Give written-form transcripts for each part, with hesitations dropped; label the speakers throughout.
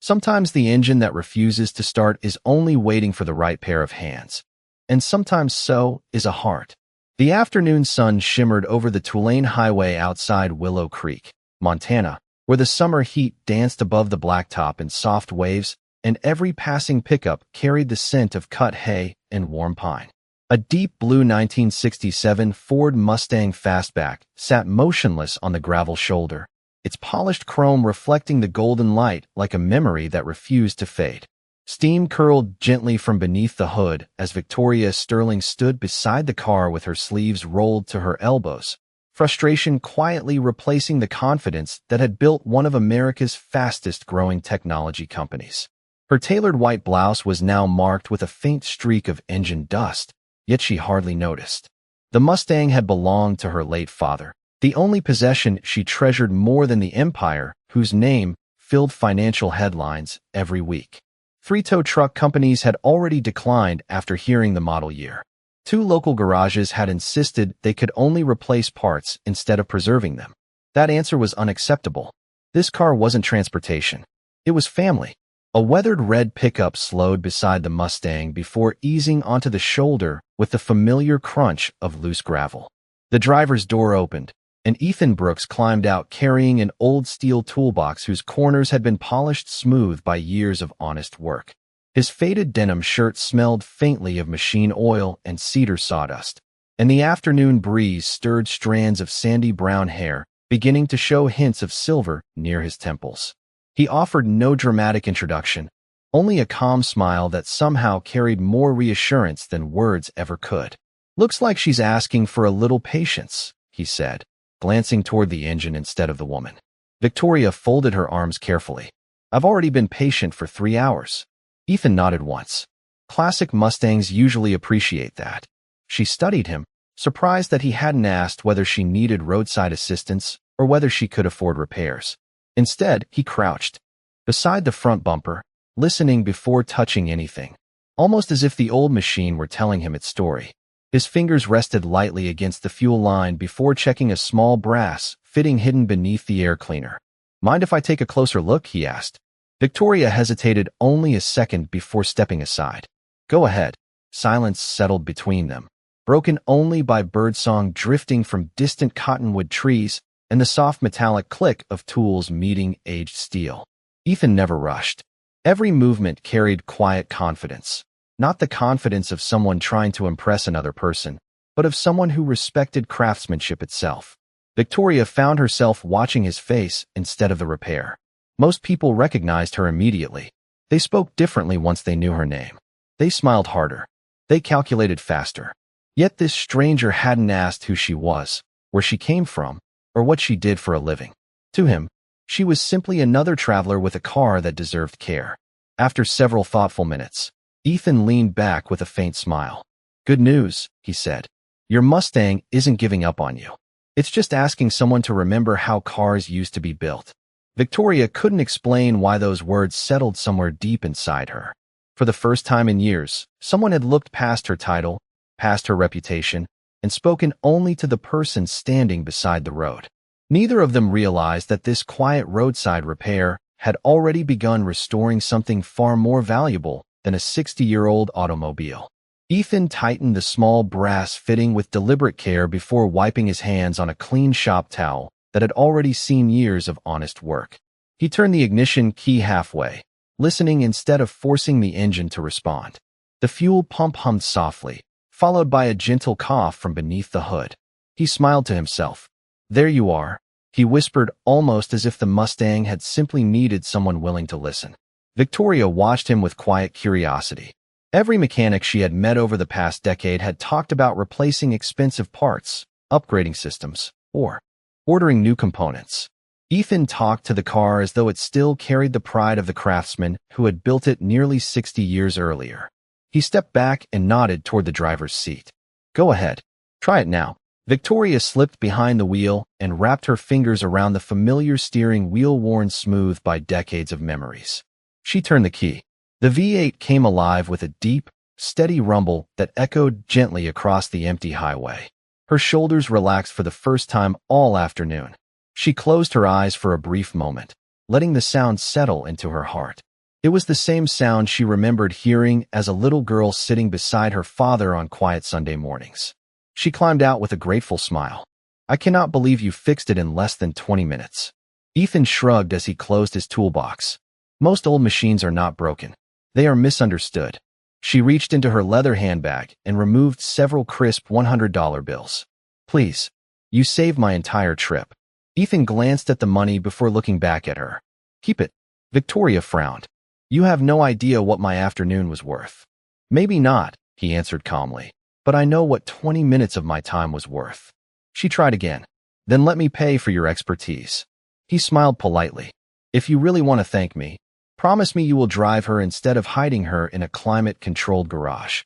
Speaker 1: Sometimes the engine that refuses to start is only waiting for the right pair of hands. And sometimes so is a heart. The afternoon sun shimmered over the Tulane Highway outside Willow Creek, Montana, where the summer heat danced above the blacktop in soft waves, and every passing pickup carried the scent of cut hay and warm pine. A deep blue 1967 Ford Mustang Fastback sat motionless on the gravel shoulder, its polished chrome reflecting the golden light like a memory that refused to fade. Steam curled gently from beneath the hood as Victoria Sterling stood beside the car with her sleeves rolled to her elbows, frustration quietly replacing the confidence that had built one of America's fastest-growing technology companies. Her tailored white blouse was now marked with a faint streak of engine dust, yet she hardly noticed. The Mustang had belonged to her late father, the only possession she treasured more than the empire whose name filled financial headlines every week. 3 tow truck companies had already declined after hearing the model year. 2 local garages had insisted they could only replace parts instead of preserving them. That answer was unacceptable. This car wasn't transportation. It was family. A weathered red pickup slowed beside the Mustang before easing onto the shoulder with the familiar crunch of loose gravel. The driver's door opened, and Ethan Brooks climbed out carrying an old steel toolbox whose corners had been polished smooth by years of honest work. His faded denim shirt smelled faintly of machine oil and cedar sawdust, and the afternoon breeze stirred strands of sandy brown hair, beginning to show hints of silver near his temples. He offered no dramatic introduction, only a calm smile that somehow carried more reassurance than words ever could. "Looks like she's asking for a little patience," he said, glancing toward the engine instead of the woman. Victoria folded her arms carefully. "I've already been patient for 3 hours." Ethan nodded once. Classic Mustangs usually appreciate that. She studied him, surprised that he hadn't asked whether she needed roadside assistance or whether she could afford repairs. Instead, he crouched beside the front bumper, listening before touching anything, almost as if the old machine were telling him its story. His fingers rested lightly against the fuel line before checking a small brass fitting hidden beneath the air cleaner. "Mind if I take a closer look?" he asked. Victoria hesitated only a second before stepping aside. "Go ahead." Silence settled between them, broken only by birdsong drifting from distant cottonwood trees and the soft metallic click of tools meeting aged steel. Ethan never rushed. Every movement carried quiet confidence. Not the confidence of someone trying to impress another person, but of someone who respected craftsmanship itself. Victoria found herself watching his face instead of the repair. Most people recognized her immediately. They spoke differently once they knew her name. They smiled harder. They calculated faster. Yet this stranger hadn't asked who she was, where she came from, or what she did for a living. To him, she was simply another traveler with a car that deserved care. After several thoughtful minutes, Ethan leaned back with a faint smile. "Good news," he said. "Your Mustang isn't giving up on you. It's just asking someone to remember how cars used to be built." Victoria couldn't explain why those words settled somewhere deep inside her. For the first time in years, someone had looked past her title, past her reputation, and spoken only to the person standing beside the road. Neither of them realized that this quiet roadside repair had already begun restoring something far more valuable than a 60-year-old automobile. Ethan tightened the small brass fitting with deliberate care before wiping his hands on a clean shop towel that had already seen years of honest work. He turned the ignition key halfway, listening instead of forcing the engine to respond. The fuel pump hummed softly, followed by a gentle cough from beneath the hood. He smiled to himself. "There you are," he whispered, almost as if the Mustang had simply needed someone willing to listen. Victoria watched him with quiet curiosity. Every mechanic she had met over the past decade had talked about replacing expensive parts, upgrading systems, or ordering new components. Ethan talked to the car as though it still carried the pride of the craftsman who had built it nearly 60 years earlier. He stepped back and nodded toward the driver's seat. "Go ahead. Try it now." Victoria slipped behind the wheel and wrapped her fingers around the familiar steering wheel worn smooth by decades of memories. She turned the key. The V8 came alive with a deep, steady rumble that echoed gently across the empty highway. Her shoulders relaxed for the first time all afternoon. She closed her eyes for a brief moment, letting the sound settle into her heart. It was the same sound she remembered hearing as a little girl sitting beside her father on quiet Sunday mornings. She climbed out with a grateful smile. I cannot believe you fixed it in less than 20 minutes. Ethan shrugged as he closed his toolbox. Most old machines are not broken. They are misunderstood. She reached into her leather handbag and removed several crisp $100 bills. Please. You saved my entire trip. Ethan glanced at the money before looking back at her. Keep it. Victoria frowned. You have no idea what my afternoon was worth. Maybe not, he answered calmly, but I know what 20 minutes of my time was worth. She tried again. Then let me pay for your expertise. He smiled politely. If you really want to thank me, promise me you will drive her instead of hiding her in a climate-controlled garage.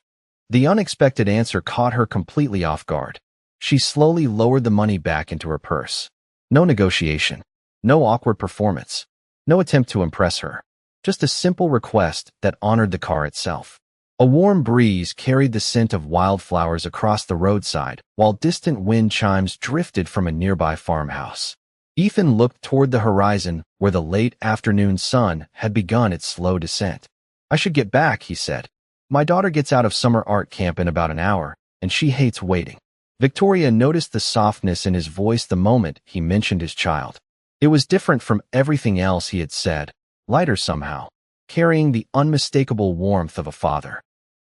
Speaker 1: The unexpected answer caught her completely off guard. She slowly lowered the money back into her purse. No negotiation. No awkward performance. No attempt to impress her. Just a simple request that honored the car itself. A warm breeze carried the scent of wildflowers across the roadside, while distant wind chimes drifted from a nearby farmhouse. Ethan looked toward the horizon, where the late afternoon sun had begun its slow descent. I should get back, he said. My daughter gets out of summer art camp in about an hour, and she hates waiting. Victoria noticed the softness in his voice the moment he mentioned his child. It was different from everything else he had said, lighter somehow, carrying the unmistakable warmth of a father,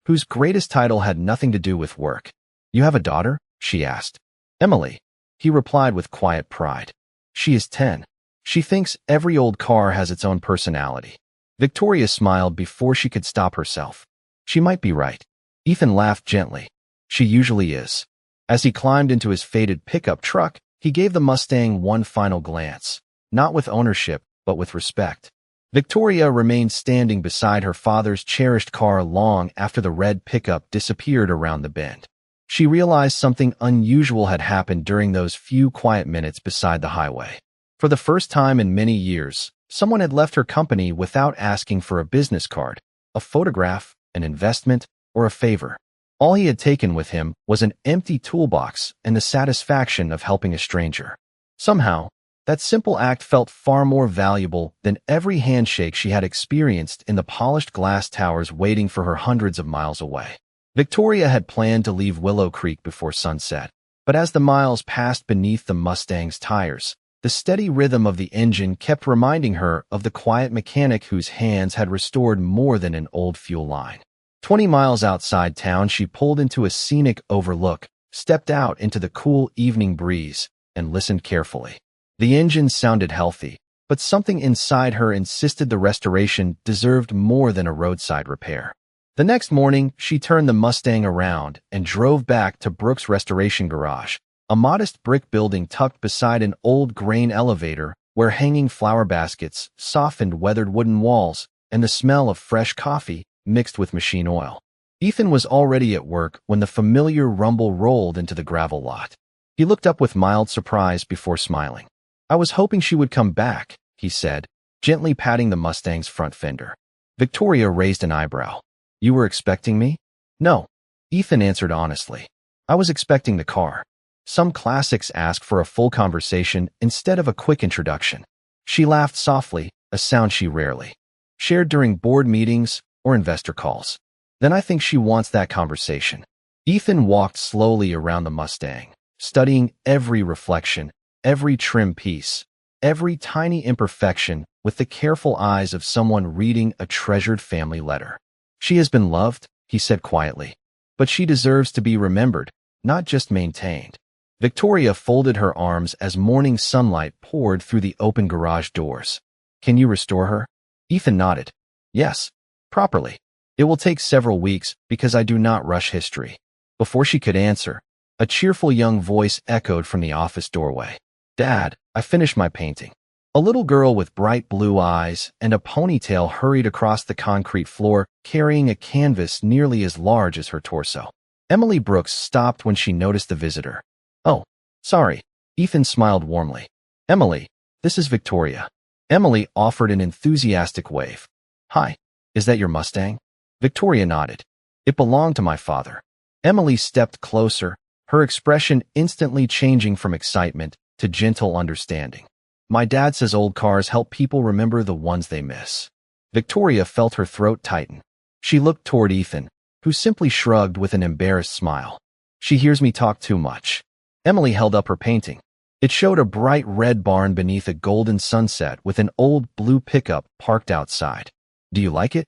Speaker 1: whose greatest title had nothing to do with work. You have a daughter? She asked. Emily, he replied with quiet pride. She is 10. She thinks every old car has its own personality. Victoria smiled before she could stop herself. She might be right. Ethan laughed gently. She usually is. As he climbed into his faded pickup truck, he gave the Mustang one final glance, not with ownership, but with respect. Victoria remained standing beside her father's cherished car long after the red pickup disappeared around the bend. She realized something unusual had happened during those few quiet minutes beside the highway. For the first time in many years, someone had left her company without asking for a business card, a photograph, an investment, or a favor. All he had taken with him was an empty toolbox and the satisfaction of helping a stranger. Somehow, that simple act felt far more valuable than every handshake she had experienced in the polished glass towers waiting for her hundreds of miles away. Victoria had planned to leave Willow Creek before sunset, but as the miles passed beneath the Mustang's tires, the steady rhythm of the engine kept reminding her of the quiet mechanic whose hands had restored more than an old fuel line. 20 miles outside town, she pulled into a scenic overlook, stepped out into the cool evening breeze, and listened carefully. The engine sounded healthy, but something inside her insisted the restoration deserved more than a roadside repair. The next morning, she turned the Mustang around and drove back to Brooks' Restoration Garage, a modest brick building tucked beside an old grain elevator where hanging flower baskets softened weathered wooden walls and the smell of fresh coffee mixed with machine oil. Ethan was already at work when the familiar rumble rolled into the gravel lot. He looked up with mild surprise before smiling. I was hoping she would come back, he said, gently patting the Mustang's front fender. Victoria raised an eyebrow. You were expecting me? No, Ethan answered honestly. I was expecting the car. Some classics ask for a full conversation instead of a quick introduction. She laughed softly, a sound she rarely shared during board meetings or investor calls. Then I think she wants that conversation. Ethan walked slowly around the Mustang, studying every reflection, every trim piece, every tiny imperfection with the careful eyes of someone reading a treasured family letter. She has been loved, he said quietly, but she deserves to be remembered, not just maintained. Victoria folded her arms as morning sunlight poured through the open garage doors. Can you restore her? Ethan nodded. Yes, properly. It will take several weeks because I do not rush history. Before she could answer, a cheerful young voice echoed from the office doorway. Dad, I finished my painting. A little girl with bright blue eyes and a ponytail hurried across the concrete floor, carrying a canvas nearly as large as her torso. Emily Brooks stopped when she noticed the visitor. Oh, sorry. Ethan smiled warmly. Emily, this is Victoria. Emily offered an enthusiastic wave. Hi, is that your Mustang? Victoria nodded. It belonged to my father. Emily stepped closer, her expression instantly changing from excitement to gentle understanding. My dad says old cars help people remember the ones they miss. Victoria felt her throat tighten. She looked toward Ethan, who simply shrugged with an embarrassed smile. She hears me talk too much. Emily held up her painting. It showed a bright red barn beneath a golden sunset with an old blue pickup parked outside. Do you like it?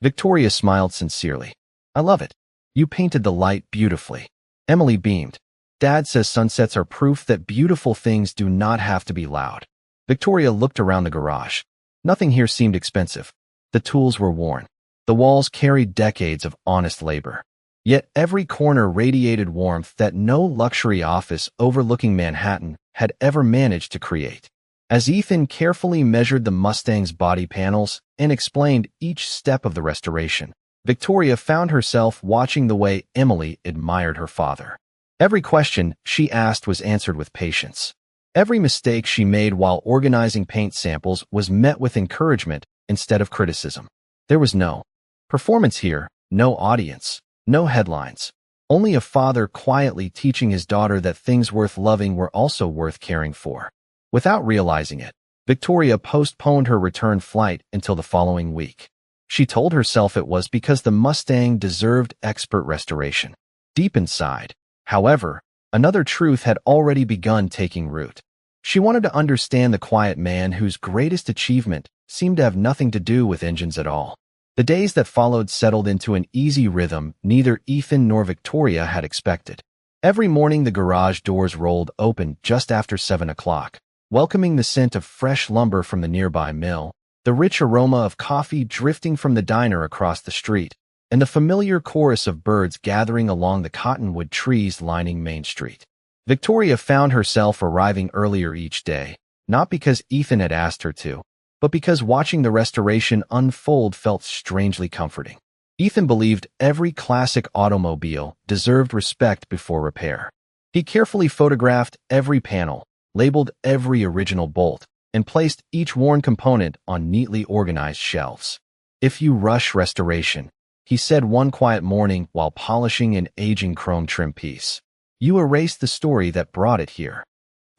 Speaker 1: Victoria smiled sincerely. I love it. You painted the light beautifully. Emily beamed. Dad says sunsets are proof that beautiful things do not have to be loud. Victoria looked around the garage. Nothing here seemed expensive. The tools were worn. The walls carried decades of honest labor. Yet every corner radiated warmth that no luxury office overlooking Manhattan had ever managed to create. As Ethan carefully measured the Mustang's body panels and explained each step of the restoration, Victoria found herself watching the way Emily admired her father. Every question she asked was answered with patience. Every mistake she made while organizing paint samples was met with encouragement instead of criticism. There was no performance here, no audience, no headlines. Only a father quietly teaching his daughter that things worth loving were also worth caring for. Without realizing it, Victoria postponed her return flight until the following week. She told herself it was because the Mustang deserved expert restoration. Deep inside, however, another truth had already begun taking root. She wanted to understand the quiet man whose greatest achievement seemed to have nothing to do with engines at all. The days that followed settled into an easy rhythm neither Ethan nor Victoria had expected. Every morning the garage doors rolled open just after 7 o'clock, welcoming the scent of fresh lumber from the nearby mill, the rich aroma of coffee drifting from the diner across the street, and the familiar chorus of birds gathering along the cottonwood trees lining Main Street. Victoria found herself arriving earlier each day, not because Ethan had asked her to, but because watching the restoration unfold felt strangely comforting. Ethan believed every classic automobile deserved respect before repair. He carefully photographed every panel, labeled every original bolt, and placed each worn component on neatly organized shelves. If you rush restoration, he said one quiet morning while polishing an aging chrome trim piece, you erase the story that brought it here.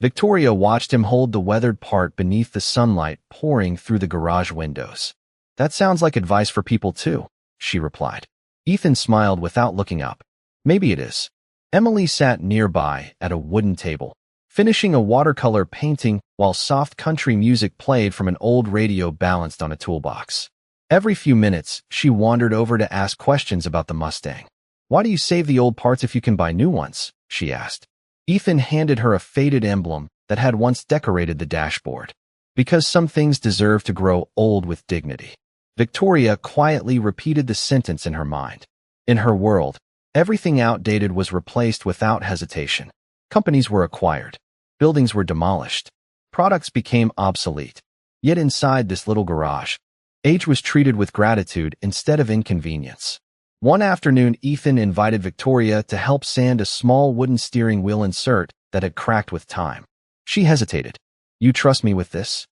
Speaker 1: Victoria watched him hold the weathered part beneath the sunlight pouring through the garage windows. That sounds like advice for people too, she replied. Ethan smiled without looking up. Maybe it is. Emily sat nearby at a wooden table, finishing a watercolor painting while soft country music played from an old radio balanced on a toolbox. Every few minutes, she wandered over to ask questions about the Mustang. Why do you save the old parts if you can buy new ones? She asked. Ethan handed her a faded emblem that had once decorated the dashboard. Because some things deserve to grow old with dignity. Victoria quietly repeated the sentence in her mind. In her world, everything outdated was replaced without hesitation. Companies were acquired. Buildings were demolished. Products became obsolete. Yet inside this little garage, age was treated with gratitude instead of inconvenience. One afternoon, Ethan invited Victoria to help sand a small wooden steering wheel insert that had cracked with time. She hesitated. You trust me with this?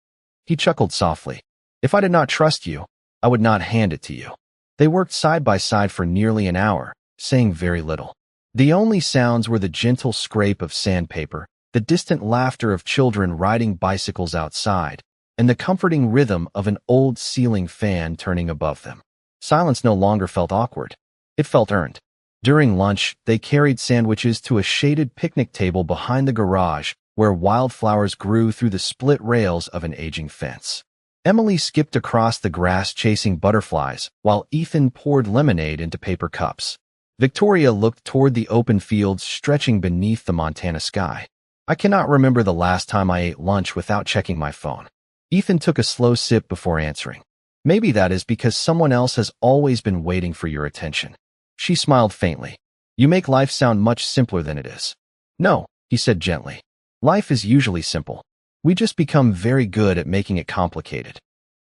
Speaker 1: He chuckled softly. If I did not trust you, I would not hand it to you. They worked side by side for nearly an hour, saying very little. The only sounds were the gentle scrape of sandpaper, the distant laughter of children riding bicycles outside, and the comforting rhythm of an old ceiling fan turning above them. Silence no longer felt awkward. It felt earned. During lunch, they carried sandwiches to a shaded picnic table behind the garage where wildflowers grew through the split rails of an aging fence. Emily skipped across the grass chasing butterflies while Ethan poured lemonade into paper cups. Victoria looked toward the open fields stretching beneath the Montana sky. I cannot remember the last time I ate lunch without checking my phone. Ethan took a slow sip before answering. Maybe that is because someone else has always been waiting for your attention. She smiled faintly. You make life sound much simpler than it is. No, he said gently. Life is usually simple. We just become very good at making it complicated.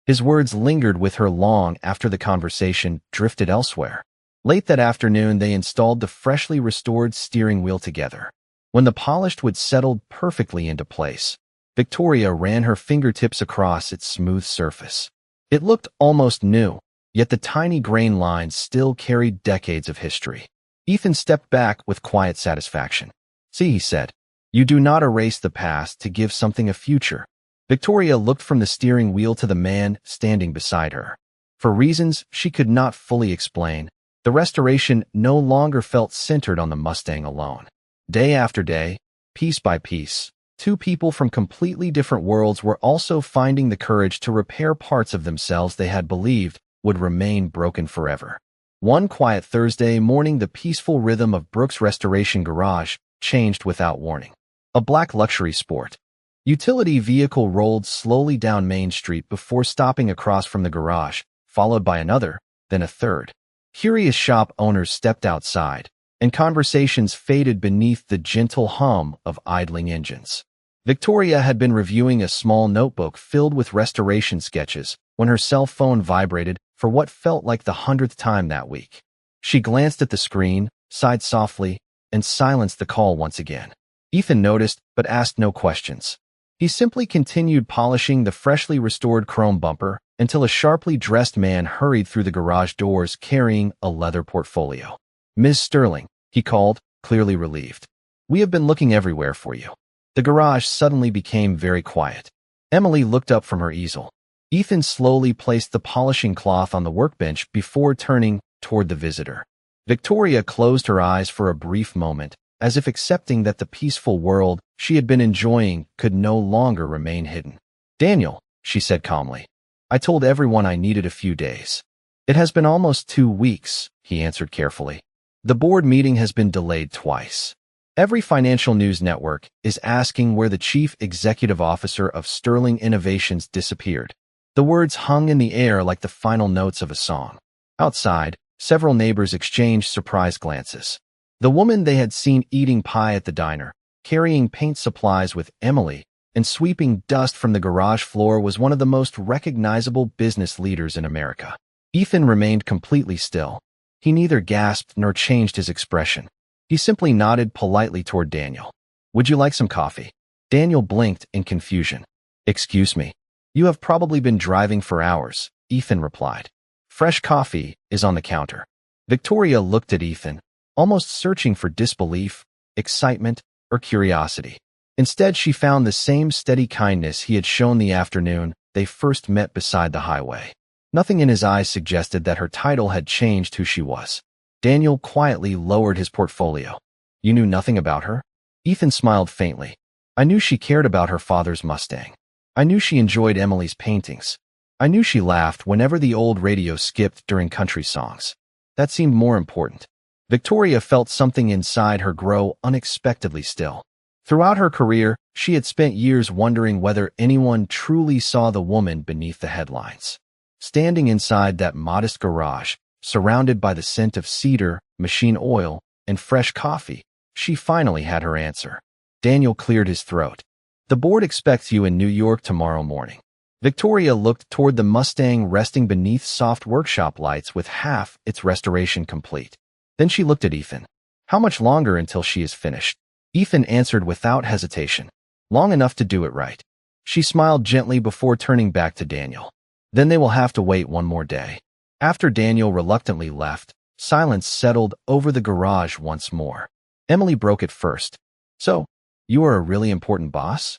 Speaker 1: His words lingered with her long after the conversation drifted elsewhere. Late that afternoon, they installed the freshly restored steering wheel together. When the polished wood settled perfectly into place, Victoria ran her fingertips across its smooth surface. It looked almost new, yet the tiny grain lines still carried decades of history. Ethan stepped back with quiet satisfaction. See, he said, you do not erase the past to give something a future. Victoria looked from the steering wheel to the man standing beside her. For reasons she could not fully explain, the restoration no longer felt centered on the Mustang alone. Day after day, piece by piece, two people from completely different worlds were also finding the courage to repair parts of themselves they had believed would remain broken forever. One quiet Thursday morning, the peaceful rhythm of Brooks' restoration garage changed without warning. A black luxury sport utility vehicle rolled slowly down Main Street before stopping across from the garage, followed by another, then a third. Curious shop owners stepped outside, and conversations faded beneath the gentle hum of idling engines. Victoria had been reviewing a small notebook filled with restoration sketches when her cell phone vibrated for what felt like the 100th time that week. She glanced at the screen, sighed softly, and silenced the call once again. Ethan noticed, but asked no questions. He simply continued polishing the freshly restored chrome bumper until a sharply dressed man hurried through the garage doors carrying a leather portfolio. "Ms. Sterling," he called, clearly relieved. "We have been looking everywhere for you." The garage suddenly became very quiet. Emily looked up from her easel. Ethan slowly placed the polishing cloth on the workbench before turning toward the visitor. Victoria closed her eyes for a brief moment, as if accepting that the peaceful world she had been enjoying could no longer remain hidden. "Daniel," she said calmly, "I told everyone I needed a few days." "It has been almost 2 weeks," he answered carefully. "The board meeting has been delayed twice. Every financial news network is asking where the chief executive officer of Sterling Innovations disappeared." The words hung in the air like the final notes of a song. Outside, several neighbors exchanged surprised glances. The woman they had seen eating pie at the diner, carrying paint supplies with Emily, and sweeping dust from the garage floor was one of the most recognizable business leaders in America. Ethan remained completely still. He neither gasped nor changed his expression. He simply nodded politely toward Daniel. "Would you like some coffee?" Daniel blinked in confusion. "Excuse me. You have probably been driving for hours," Ethan replied. "Fresh coffee is on the counter." Victoria looked at Ethan, almost searching for disbelief, excitement, or curiosity. Instead, she found the same steady kindness he had shown the afternoon they first met beside the highway. Nothing in his eyes suggested that her title had changed who she was. Daniel quietly lowered his portfolio. "You knew nothing about her?" Ethan smiled faintly. "I knew she cared about her father's Mustang. I knew she enjoyed Emily's paintings. I knew she laughed whenever the old radio skipped during country songs. That seemed more important." Victoria felt something inside her grow unexpectedly still. Throughout her career, she had spent years wondering whether anyone truly saw the woman beneath the headlines. Standing inside that modest garage, surrounded by the scent of cedar, machine oil, and fresh coffee, she finally had her answer. Daniel cleared his throat. "The board expects you in New York tomorrow morning." Victoria looked toward the Mustang resting beneath soft workshop lights with half its restoration complete. Then she looked at Ethan. "How much longer until she is finished?" Ethan answered without hesitation. "Long enough to do it right." She smiled gently before turning back to Daniel. "Then they will have to wait one more day." After Daniel reluctantly left, silence settled over the garage once more. Emily broke it first. "So, you are a really important boss?"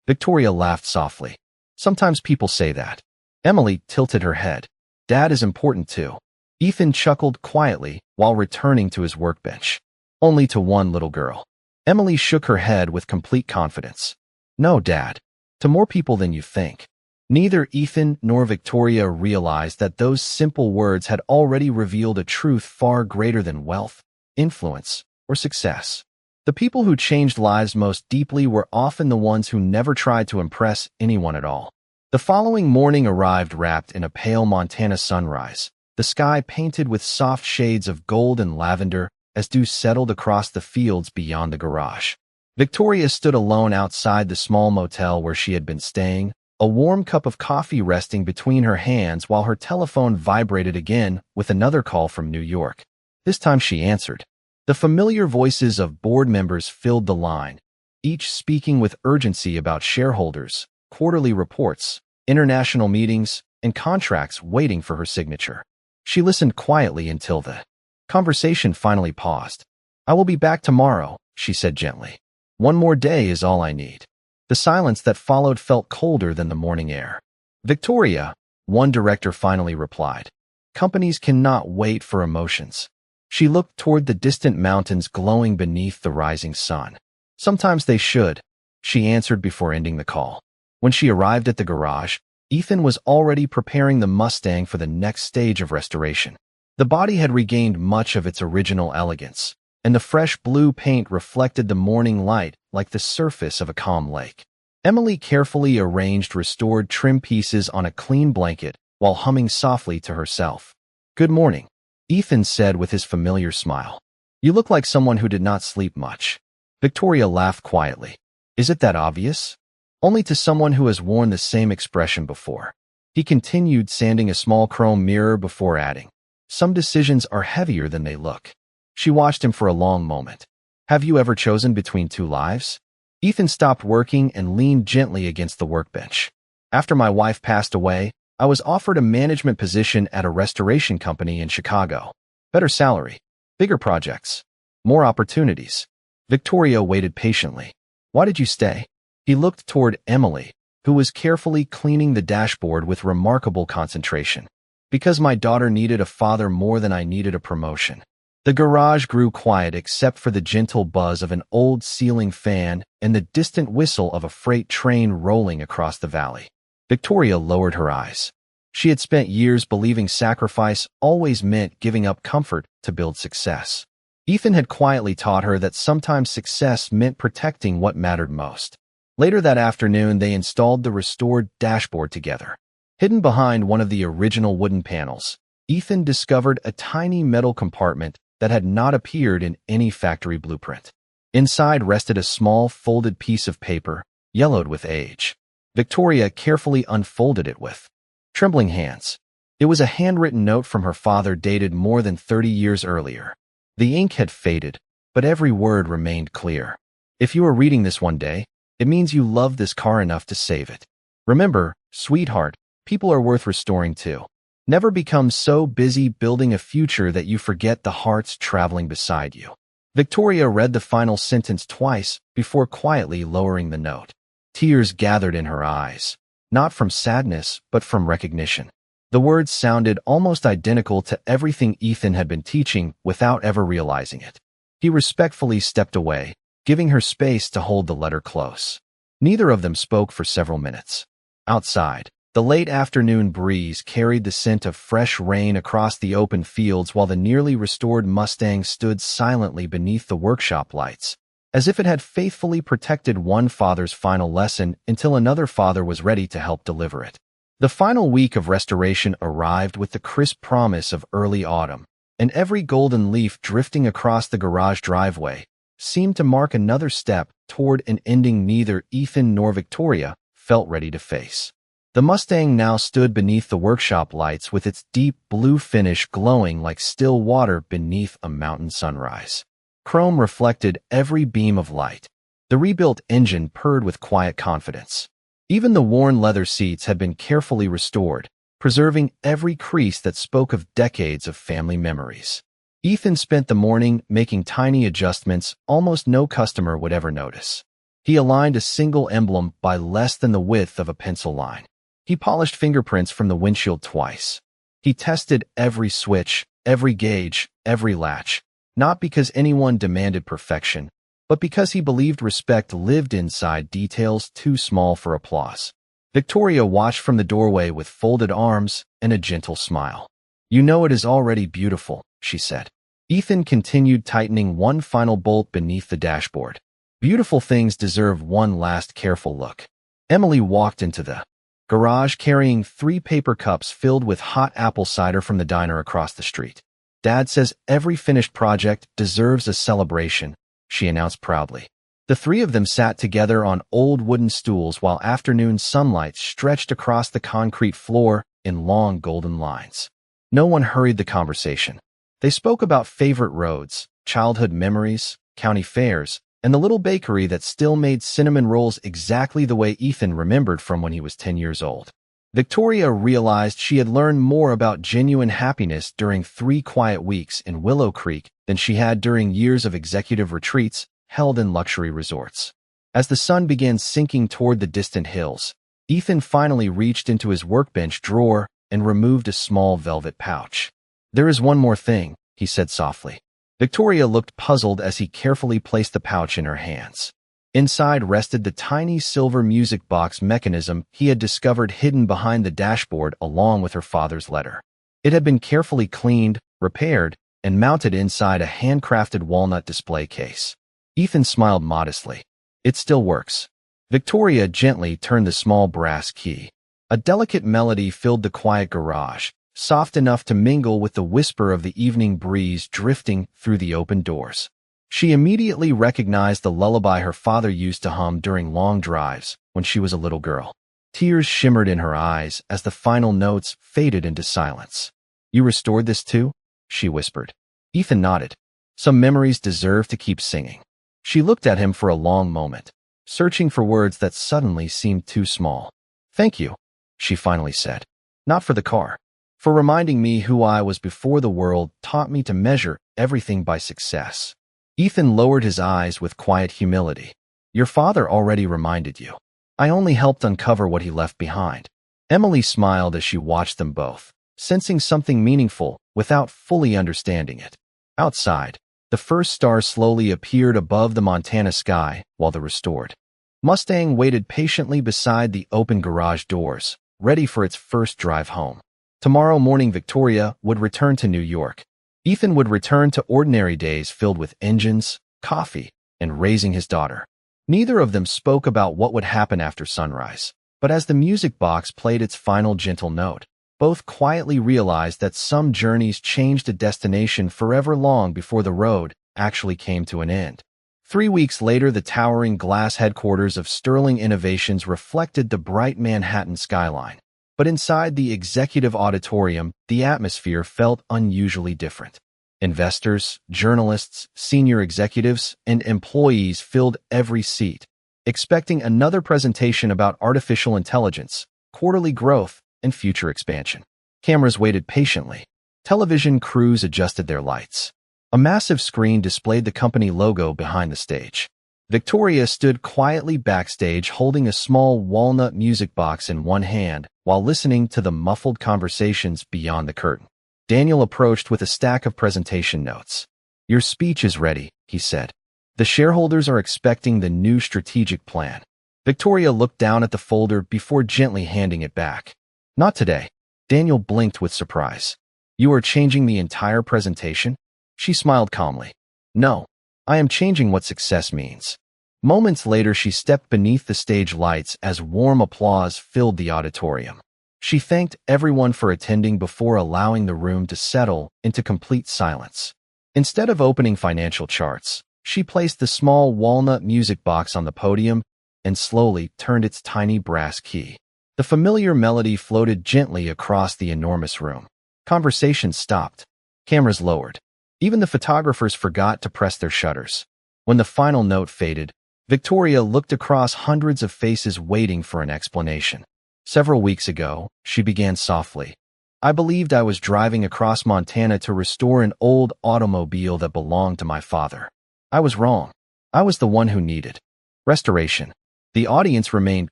Speaker 1: Victoria laughed softly. "Sometimes people say that." Emily tilted her head. "Dad is important too." Ethan chuckled quietly while returning to his workbench. "Only to one little girl." Emily shook her head with complete confidence. "No, Dad. To more people than you think." Neither Ethan nor Victoria realized that those simple words had already revealed a truth far greater than wealth, influence, or success. The people who changed lives most deeply were often the ones who never tried to impress anyone at all. The following morning arrived wrapped in a pale Montana sunrise, the sky painted with soft shades of gold and lavender as dew settled across the fields beyond the garage. Victoria stood alone outside the small motel where she had been staying, a warm cup of coffee resting between her hands while her telephone vibrated again with another call from New York. This time she answered. The familiar voices of board members filled the line, each speaking with urgency about shareholders, quarterly reports, international meetings, and contracts waiting for her signature. She listened quietly until the conversation finally paused. "I will be back tomorrow," she said gently. "One more day is all I need." The silence that followed felt colder than the morning air. Victoria, one director finally replied. Companies cannot wait for emotions. She looked toward the distant mountains glowing beneath the rising sun. Sometimes they should, she answered before ending the call. When she arrived at the garage, Ethan was already preparing the Mustang for the next stage of restoration. The body had regained much of its original elegance, and the fresh blue paint reflected the morning light like the surface of a calm lake. Emily carefully arranged restored trim pieces on a clean blanket while humming softly to herself. "Good morning," Ethan said with his familiar smile. "You look like someone who did not sleep much." Victoria laughed quietly. "Is it that obvious?" "Only to someone who has worn the same expression before." He continued, sanding a small chrome mirror before adding, "Some decisions are heavier than they look." She watched him for a long moment. "Have you ever chosen between two lives?" Ethan stopped working and leaned gently against the workbench. "After my wife passed away, I was offered a management position at a restoration company in Chicago. Better salary, bigger projects, more opportunities." Victoria waited patiently. "Why did you stay?" He looked toward Emily, who was carefully cleaning the dashboard with remarkable concentration. "Because my daughter needed a father more than I needed a promotion." The garage grew quiet except for the gentle buzz of an old ceiling fan and the distant whistle of a freight train rolling across the valley. Victoria lowered her eyes. She had spent years believing sacrifice always meant giving up comfort to build success. Ethan had quietly taught her that sometimes success meant protecting what mattered most. Later that afternoon, they installed the restored dashboard together. Hidden behind one of the original wooden panels, Ethan discovered a tiny metal compartment that had not appeared in any factory blueprint. Inside rested a small folded piece of paper, yellowed with age. Victoria carefully unfolded it with trembling hands. It was a handwritten note from her father dated more than 30 years earlier. The ink had faded, but every word remained clear. "If you are reading this one day, it means you love this car enough to save it. Remember, sweetheart, people are worth restoring too. Never become so busy building a future that you forget the hearts traveling beside you." Victoria read the final sentence twice before quietly lowering the note. Tears gathered in her eyes, not from sadness, but from recognition. The words sounded almost identical to everything Ethan had been teaching without ever realizing it. He respectfully stepped away, giving her space to hold the letter close. Neither of them spoke for several minutes. Outside, the late afternoon breeze carried the scent of fresh rain across the open fields while the nearly restored Mustang stood silently beneath the workshop lights, as if it had faithfully protected one father's final lesson until another father was ready to help deliver it. The final week of restoration arrived with the crisp promise of early autumn, and every golden leaf drifting across the garage driveway seemed to mark another step toward an ending neither Ethan nor Victoria felt ready to face. The Mustang now stood beneath the workshop lights with its deep blue finish glowing like still water beneath a mountain sunrise. Chrome reflected every beam of light. The rebuilt engine purred with quiet confidence. Even the worn leather seats had been carefully restored, preserving every crease that spoke of decades of family memories. Ethan spent the morning making tiny adjustments almost no customer would ever notice. He aligned a single emblem by less than the width of a pencil line. He polished fingerprints from the windshield twice. He tested every switch, every gauge, every latch, not because anyone demanded perfection, but because he believed respect lived inside details too small for applause. Victoria watched from the doorway with folded arms and a gentle smile. "You know it is already beautiful," she said. Ethan continued tightening one final bolt beneath the dashboard. "Beautiful things deserve one last careful look." Emily walked into the garage carrying 3 paper cups filled with hot apple cider from the diner across the street. "Dad says every finished project deserves a celebration," she announced proudly. The 3 of them sat together on old wooden stools while afternoon sunlight stretched across the concrete floor in long golden lines. No one hurried the conversation. They spoke about favorite roads, childhood memories, county fairs, and the little bakery that still made cinnamon rolls exactly the way Ethan remembered from when he was 10 years old. Victoria realized she had learned more about genuine happiness during 3 quiet weeks in Willow Creek than she had during years of executive retreats held in luxury resorts. As the sun began sinking toward the distant hills, Ethan finally reached into his workbench drawer and removed a small velvet pouch. "There is one more thing," he said softly. Victoria looked puzzled as he carefully placed the pouch in her hands. Inside rested the tiny silver music box mechanism he had discovered hidden behind the dashboard along with her father's letter. It had been carefully cleaned, repaired, and mounted inside a handcrafted walnut display case. Ethan smiled modestly. "It still works." Victoria gently turned the small brass key. A delicate melody filled the quiet garage, soft enough to mingle with the whisper of the evening breeze drifting through the open doors. She immediately recognized the lullaby her father used to hum during long drives when she was a little girl. Tears shimmered in her eyes as the final notes faded into silence. "You restored this too?" she whispered. Ethan nodded. "Some memories deserve to keep singing." She looked at him for a long moment, searching for words that suddenly seemed too small. "Thank you," she finally said. "Not for the car. For reminding me who I was before the world taught me to measure everything by success." Ethan lowered his eyes with quiet humility. "Your father already reminded you. I only helped uncover what he left behind." Emily smiled as she watched them both, sensing something meaningful without fully understanding it. Outside, the first star slowly appeared above the Montana sky while the restored Mustang waited patiently beside the open garage doors, ready for its first drive home. Tomorrow morning Victoria would return to New York. Ethan would return to ordinary days filled with engines, coffee, and raising his daughter. Neither of them spoke about what would happen after sunrise, but as the music box played its final gentle note, both quietly realized that some journeys changed a destination forever long before the road actually came to an end. 3 weeks later, the towering glass headquarters of Sterling Innovations reflected the bright Manhattan skyline. But inside the executive auditorium, the atmosphere felt unusually different. Investors, journalists, senior executives, and employees filled every seat, expecting another presentation about artificial intelligence, quarterly growth, and future expansion. Cameras waited patiently. Television crews adjusted their lights. A massive screen displayed the company logo behind the stage. Victoria stood quietly backstage holding a small walnut music box in one hand while listening to the muffled conversations beyond the curtain. Daniel approached with a stack of presentation notes. "Your speech is ready," he said. "The shareholders are expecting the new strategic plan." Victoria looked down at the folder before gently handing it back. "Not today." Daniel blinked with surprise. "You are changing the entire presentation?" She smiled calmly. "No, I am changing what success means." Moments later, she stepped beneath the stage lights as warm applause filled the auditorium. She thanked everyone for attending before allowing the room to settle into complete silence. Instead of opening financial charts, she placed the small walnut music box on the podium and slowly turned its tiny brass key. The familiar melody floated gently across the enormous room. Conversations stopped. Cameras lowered. Even the photographers forgot to press their shutters. When the final note faded, Victoria looked across hundreds of faces waiting for an explanation. "Several weeks ago," she began softly, "I believed I was driving across Montana to restore an old automobile that belonged to my father. I was wrong. I was the one who needed restoration." The audience remained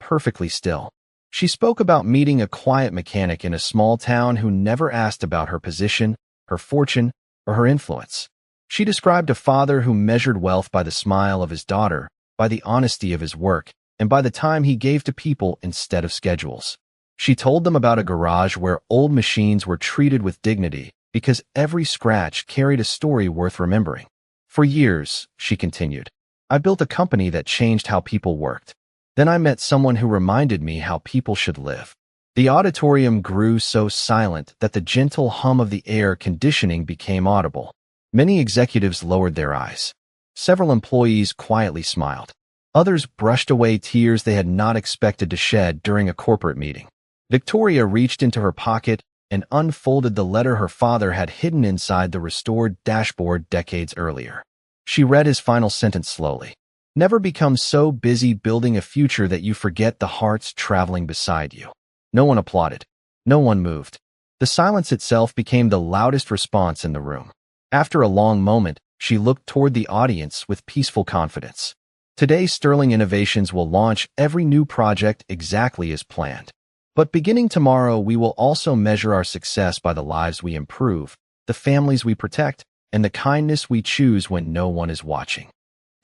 Speaker 1: perfectly still. She spoke about meeting a quiet mechanic in a small town who never asked about her position, her fortune, or her influence. She described a father who measured wealth by the smile of his daughter, by the honesty of his work, and by the time he gave to people instead of schedules. She told them about a garage where old machines were treated with dignity because every scratch carried a story worth remembering. "For years," she continued, "I built a company that changed how people worked. Then I met someone who reminded me how people should live." The auditorium grew so silent that the gentle hum of the air conditioning became audible. Many executives lowered their eyes. Several employees quietly smiled. Others brushed away tears they had not expected to shed during a corporate meeting. Victoria reached into her pocket and unfolded the letter her father had hidden inside the restored dashboard decades earlier. She read his final sentence slowly. "Never become so busy building a future that you forget the hearts traveling beside you." No one applauded. No one moved. The silence itself became the loudest response in the room. After a long moment, she looked toward the audience with peaceful confidence. "Today, Sterling Innovations will launch every new project exactly as planned. But beginning tomorrow, we will also measure our success by the lives we improve, the families we protect, and the kindness we choose when no one is watching.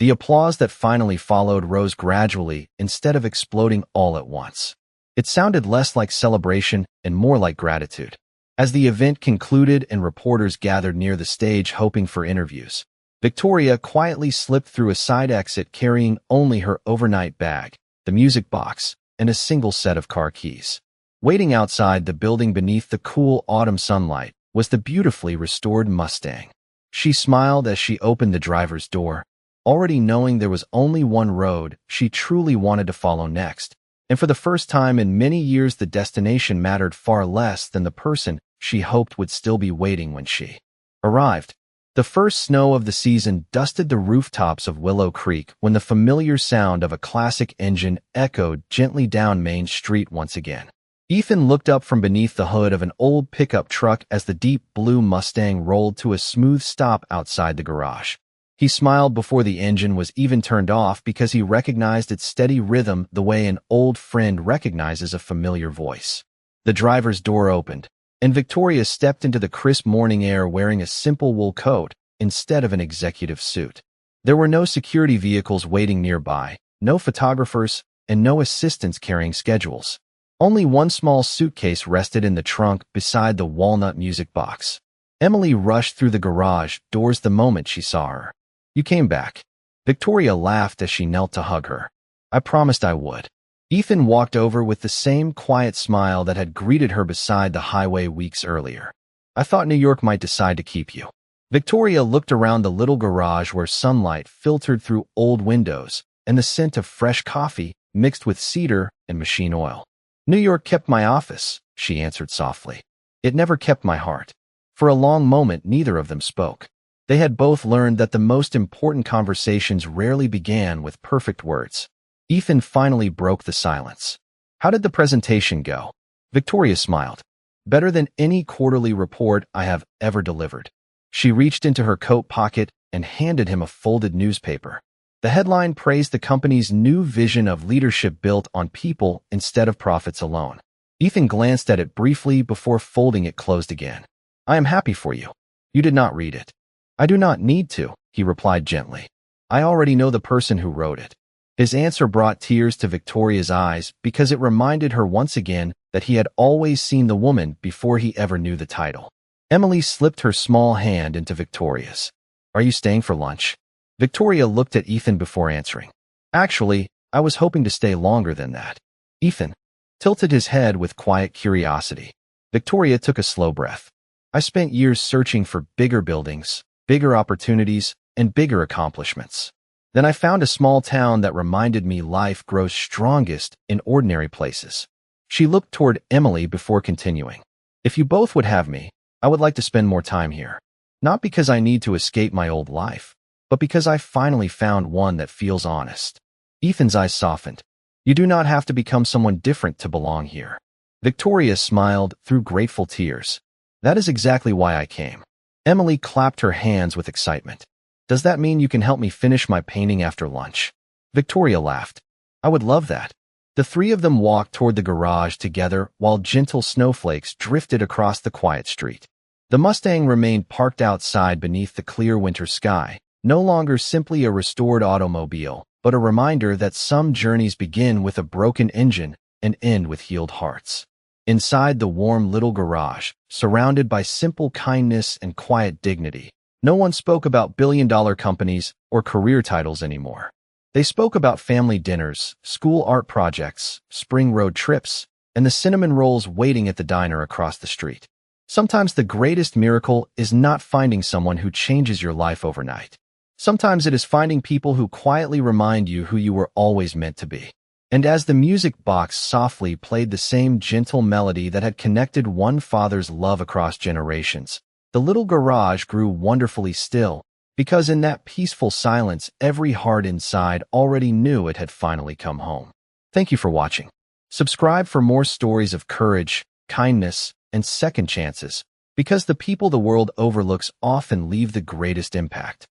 Speaker 1: The applause that finally followed rose gradually instead of exploding all at once. It sounded less like celebration and more like gratitude. As the event concluded and reporters gathered near the stage hoping for interviews, Victoria quietly slipped through a side exit carrying only her overnight bag, the music box, and a single set of car keys. Waiting outside the building beneath the cool autumn sunlight was the beautifully restored Mustang. She smiled as she opened the driver's door, already knowing there was only one road she truly wanted to follow next. And for the first time in many years, the destination mattered far less than the person she hoped would still be waiting when she arrived. The first snow of the season dusted the rooftops of Willow Creek when the familiar sound of a classic engine echoed gently down Main Street once again. Ethan looked up from beneath the hood of an old pickup truck as the deep blue Mustang rolled to a smooth stop outside the garage. He smiled before the engine was even turned off because he recognized its steady rhythm the way an old friend recognizes a familiar voice. The driver's door opened, and Victoria stepped into the crisp morning air wearing a simple wool coat instead of an executive suit. There were no security vehicles waiting nearby, no photographers, and no assistants carrying schedules. Only one small suitcase rested in the trunk beside the walnut music box. Emily rushed through the garage doors the moment she saw her. "You came back." Victoria laughed as she knelt to hug her. "I promised I would." Ethan walked over with the same quiet smile that had greeted her beside the highway weeks earlier. "I thought New York might decide to keep you." Victoria looked around the little garage where sunlight filtered through old windows and the scent of fresh coffee mixed with cedar and machine oil. "New York kept my office," she answered softly. "It never kept my heart." For a long moment, neither of them spoke. They had both learned that the most important conversations rarely began with perfect words. Ethan finally broke the silence. "How did the presentation go?" Victoria smiled. "Better than any quarterly report I have ever delivered." She reached into her coat pocket and handed him a folded newspaper. The headline praised the company's new vision of leadership built on people instead of profits alone. Ethan glanced at it briefly before folding it closed again. "I am happy for you. You did not read it." "I do not need to," he replied gently. "I already know the person who wrote it." His answer brought tears to Victoria's eyes because it reminded her once again that he had always seen the woman before he ever knew the title. Emily slipped her small hand into Victoria's. "Are you staying for lunch?" Victoria looked at Ethan before answering. "Actually, I was hoping to stay longer than that." Ethan tilted his head with quiet curiosity. Victoria took a slow breath. "I spent years searching for bigger buildings, bigger opportunities, and bigger accomplishments. Then I found a small town that reminded me life grows strongest in ordinary places." She looked toward Emily before continuing. "If you both would have me, I would like to spend more time here. Not because I need to escape my old life, but because I finally found one that feels honest." Ethan's eyes softened. "You do not have to become someone different to belong here." Victoria smiled through grateful tears. "That is exactly why I came." Emily clapped her hands with excitement. "Does that mean you can help me finish my painting after lunch?" Victoria laughed. "I would love that." The three of them walked toward the garage together while gentle snowflakes drifted across the quiet street. The Mustang remained parked outside beneath the clear winter sky, no longer simply a restored automobile, but a reminder that some journeys begin with a broken engine and end with healed hearts. Inside the warm little garage, surrounded by simple kindness and quiet dignity, no one spoke about billion-dollar companies or career titles anymore. They spoke about family dinners, school art projects, spring road trips, and the cinnamon rolls waiting at the diner across the street. Sometimes the greatest miracle is not finding someone who changes your life overnight. Sometimes it is finding people who quietly remind you who you were always meant to be. And as the music box softly played the same gentle melody that had connected one father's love across generations, the little garage grew wonderfully still, because in that peaceful silence, every heart inside already knew it had finally come home. Thank you for watching. Subscribe for more stories of courage, kindness, and second chances, because the people the world overlooks often leave the greatest impact.